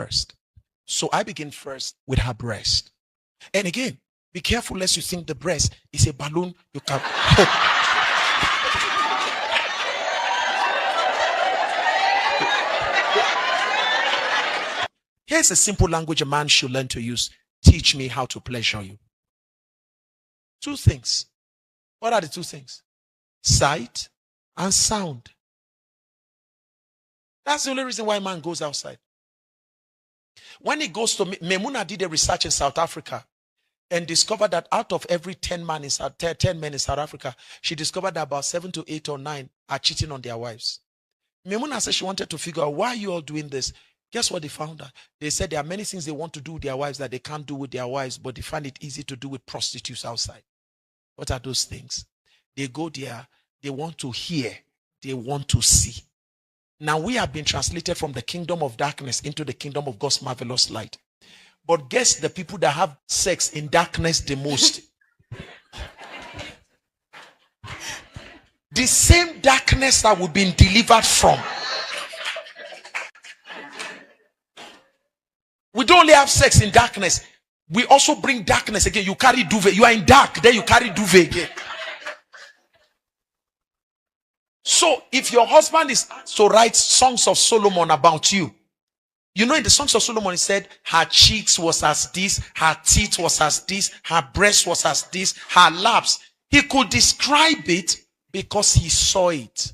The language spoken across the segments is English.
first. So I begin first with her breast. And again, be careful lest you think the breast is a balloon you can. Here's a simple language a man should learn to use. Teach me how to pleasure you. Two things. What are the two things? Sight and sound. That's the only reason why a man goes outside. When he goes to, Memuna did a research in South Africa and discovered that out of every 10 men in South Africa, she discovered that about 7 to 8 or 9 are cheating on their wives. Memuna said she wanted to figure out why you all doing this. Guess what they found out? They said there are many things they want to do with their wives that they can't do with their wives, but they find it easy to do with prostitutes outside. What are those things? They go there, they want to hear, they want to see. Now we have been translated from the kingdom of darkness into the kingdom of God's marvelous light. But guess the people that have sex in darkness the most? The same darkness that we've been delivered from. We don't only have sex in darkness. We also bring darkness again. You carry duvet. You are in dark. Then you carry duvet again. So if your husband is to write songs of Solomon about you, you know in the songs of Solomon he said, her cheeks was as this, her teeth was as this, her breast was as this, her laps. He could describe it because he saw it.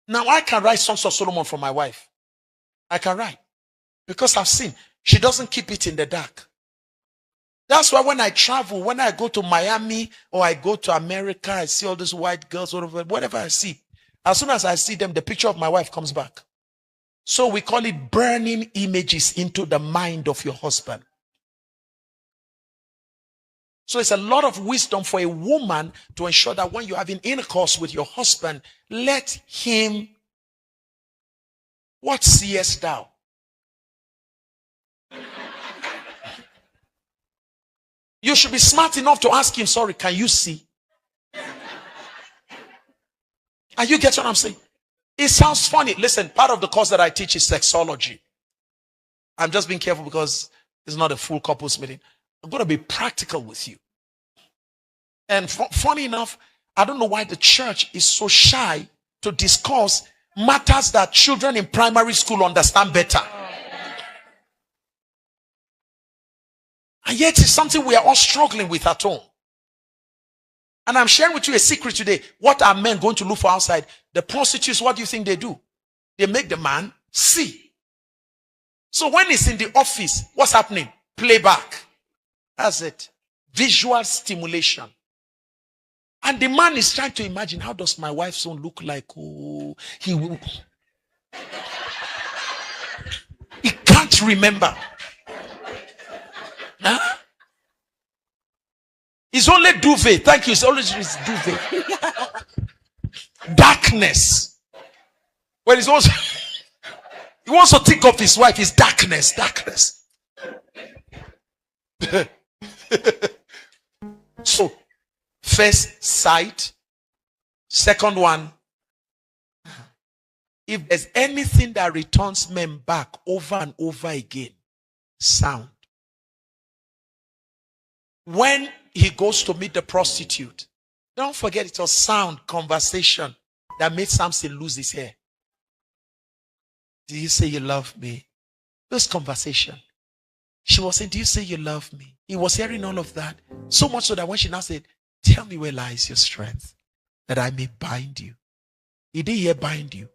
Now I can write songs of Solomon for my wife. I can write. Because I've seen, she doesn't keep it in the dark. That's why when I travel, when I go to Miami or I go to America, I see all these white girls, whatever I see. As soon as I see them, the picture of my wife comes back. So we call it burning images into the mind of your husband. So it's a lot of wisdom for a woman to ensure that when you're having intercourse with your husband, let him, what seest thou? You should be smart enough to ask him, sorry, can you see? And you get what I'm saying? It sounds funny. Listen, part of the course that I teach is sexology. I'm just being careful because it's not a full couples meeting. I'm going to be practical with you. And funny enough, I don't know why the church is so shy to discuss matters that children in primary school understand better. And yet it's something we are all struggling with at home. And I'm sharing with you a secret today. What are men going to look for outside? The prostitutes, what do you think they do? They make the man see. So when he's in the office, what's happening? Playback. That's it. Visual stimulation. And the man is trying to imagine, how does my wife's son look like? Oh, he will. He can't remember. Huh? It's only duvet. Thank you. It's always duvet. Darkness. Well, it's also he wants to think of his wife. It's darkness. Darkness. So, first sight. Second one. If there's anything that returns men back over and over again, sound. When he goes to meet the prostitute, don't forget it was sound conversation that made Samson lose his hair. Do you say you love me? This conversation. She was saying, do you say you love me? He was hearing all of that. So much so that when she now said, tell me where lies your strength, that I may bind you. He didn't hear bind you.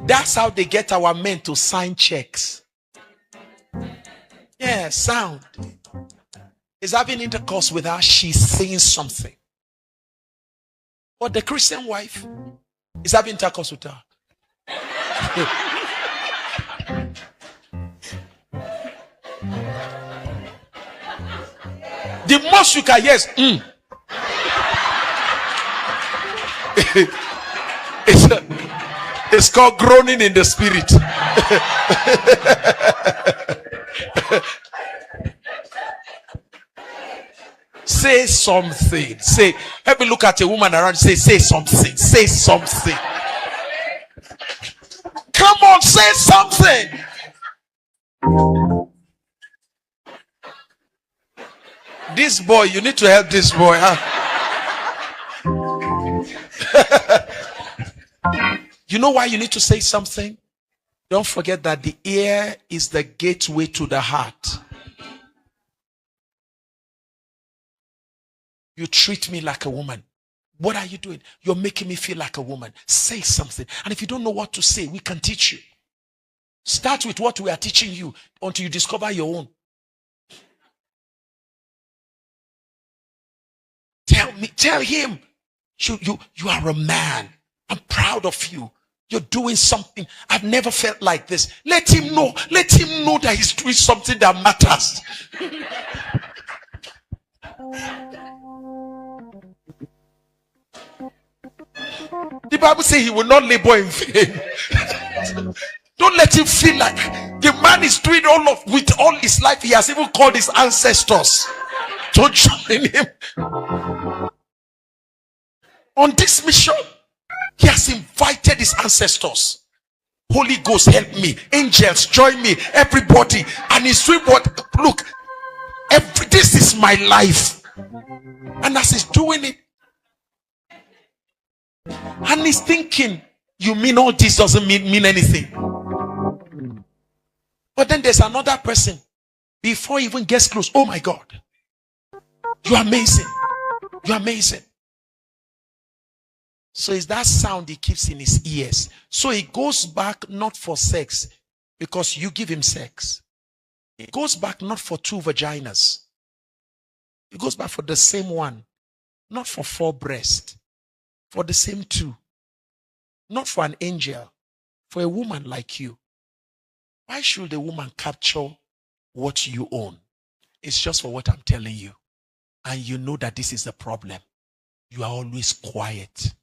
That's how they get our men to sign checks. Yeah, sound. Is having intercourse with her, she's saying something. But the Christian wife is having intercourse with her. The most you can hear is it's called groaning in the spirit. Say something. Say, help me look at a woman around. Say something. Say something. Come on, say something. This boy, you need to help this boy, huh? You know why you need to say something? Don't forget that the ear is the gateway to the heart. You treat me like a woman. What are you doing? You're making me feel like a woman. Say something. And if you don't know what to say, we can teach you. Start with what we are teaching you until you discover your own. Tell him, you are a man. I'm proud of you. You're doing something. I've never felt like this. Let him know. Let him know that he's doing something that matters. The Bible says he will not labor in vain. Don't let him feel like the man is doing with all his life. He has even called his ancestors to join him on this mission. He has invited his ancestors. Holy Ghost, help me. Angels, join me. Everybody. And he's doing what? Look, this is my life. And as he's doing it, and he's thinking, you mean all this doesn't mean anything? But then there's another person. Before he even gets close, oh my God, you're amazing. You're amazing. So it's that sound he keeps in his ears. So he goes back not for sex because you give him sex. He goes back not for 2 vaginas. He goes back for the same one. Not for 4 breasts. For the same 2. Not for an angel. For a woman like you. Why should a woman capture what you own? It's just for what I'm telling you. And you know that this is the problem. You are always quiet.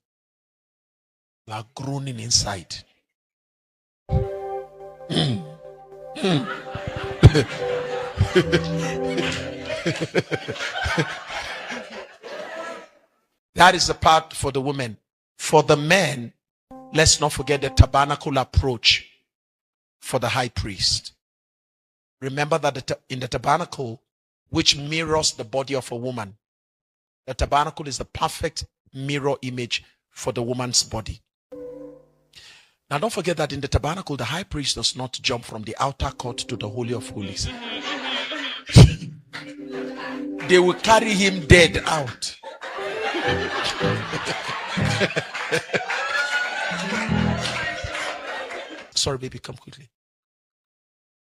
You are groaning inside. That is the part for the women. For the men, let's not forget the tabernacle approach for the high priest. Remember that in the tabernacle, which mirrors the body of a woman, the tabernacle is the perfect mirror image for the woman's body. Now don't forget that in the tabernacle, the high priest does not jump from the outer court to the Holy of Holies. They will carry him dead out. Sorry, baby, come quickly.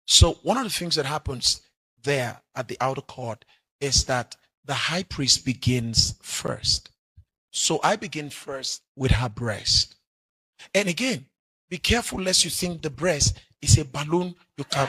So one of the things that happens there at the outer court is that the high priest begins first. So I begin first with her breast. And again, be careful lest you think the breast is a balloon you can...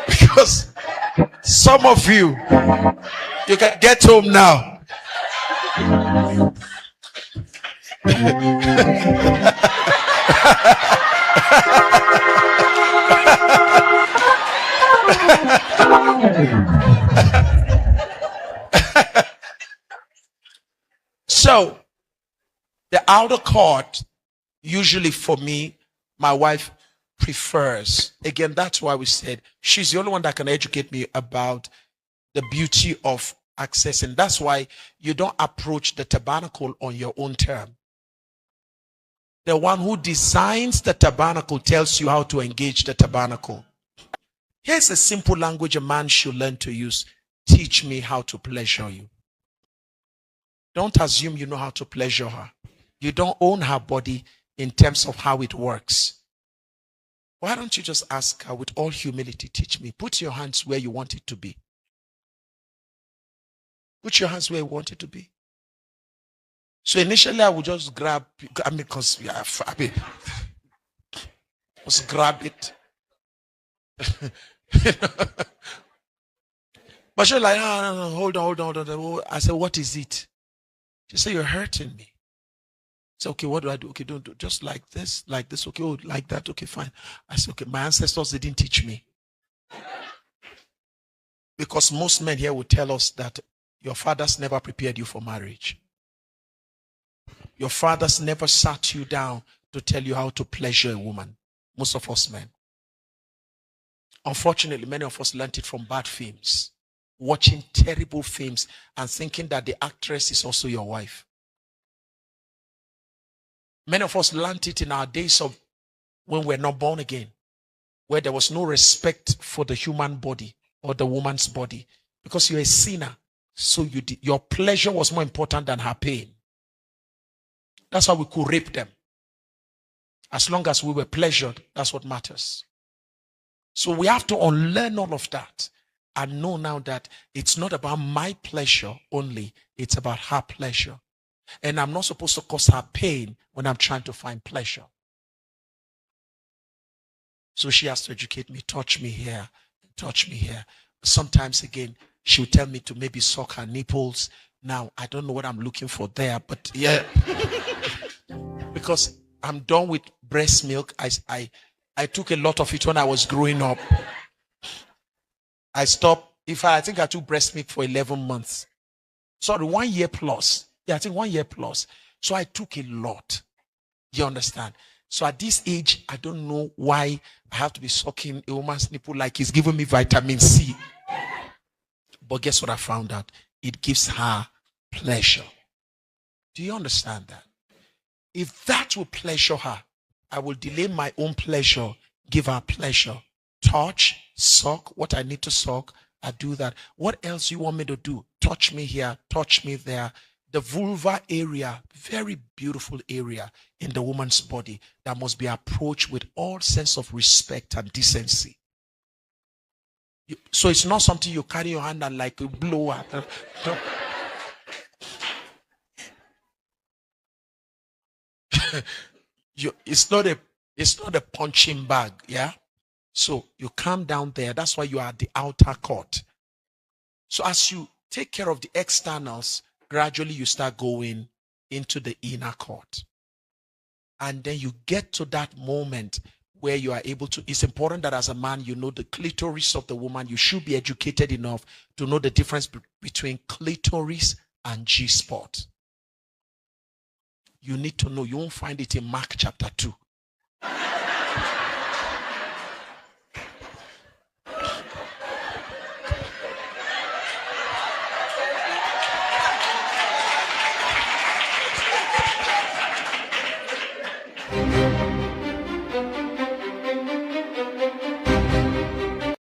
Because some of you can get home now. So, the outer court, usually for me, my wife prefers. Again, that's why we said she's the only one that can educate me about the beauty of accessing. That's why you don't approach the tabernacle on your own term. The one who designs the tabernacle tells you how to engage the tabernacle. Here's a simple language a man should learn to use. Teach me how to pleasure you. Don't assume you know how to pleasure her. You don't own her body in terms of how it works. Why don't you just ask her with all humility, teach me. Put your hands where you want it to be. Put your hands where you want it to be. So initially I would just grab, because just grab it. But she's like, no, hold on. I said, what is it? She said, you're hurting me. I said, okay, what do I do? Okay, don't do just like this, okay, oh, like that, okay, fine. I said, okay, my ancestors didn't teach me. Because most men here will tell us that your fathers never prepared you for marriage. Your fathers never sat you down to tell you how to pleasure a woman. Most of us men. Unfortunately, many of us learned it from bad films, watching terrible films and thinking that the actress is also your wife. Many of us learned it in our days of when we're not born again, where there was no respect for the human body or the woman's body, because you're a sinner. So your pleasure was more important than her pain. That's why we could rape them. As long as we were pleasured, that's what matters. So we have to unlearn all of that and know now that it's not about my pleasure only, it's about her pleasure. And I'm not supposed to cause her pain when I'm trying to find pleasure. So she has to educate me, touch me here, touch me here. Sometimes again, she'll tell me to maybe suck her nipples. Now, I don't know what I'm looking for there, but yeah. Because I'm done with breast milk. I took a lot of it when I was growing up. I stopped. I think I took breast milk for 11 months. Sorry, 1 year plus. Yeah, I think 1 year plus. So I took a lot. You understand? So at this age, I don't know why I have to be sucking a woman's nipple like it's giving me vitamin C. But guess what I found out? It gives her pleasure. Do you understand that? If that will pleasure her, I will delay my own pleasure, give her pleasure. Touch, suck, what I need to suck, I do that. What else you want me to do? Touch me here, touch me there. The vulva area, very beautiful area in the woman's body that must be approached with all sense of respect and decency. So it's not something you carry your hand and like a blow at. No. It's not a punching bag, yeah? So you calm down there. That's why you are at the outer court. So as you take care of the externals, gradually you start going into the inner court. And then you get to that moment where you are able to, it's important that as a man, you know the clitoris of the woman. You should be educated enough to know the difference between clitoris and G-spot. You need to know. You won't find it in Mark chapter 2.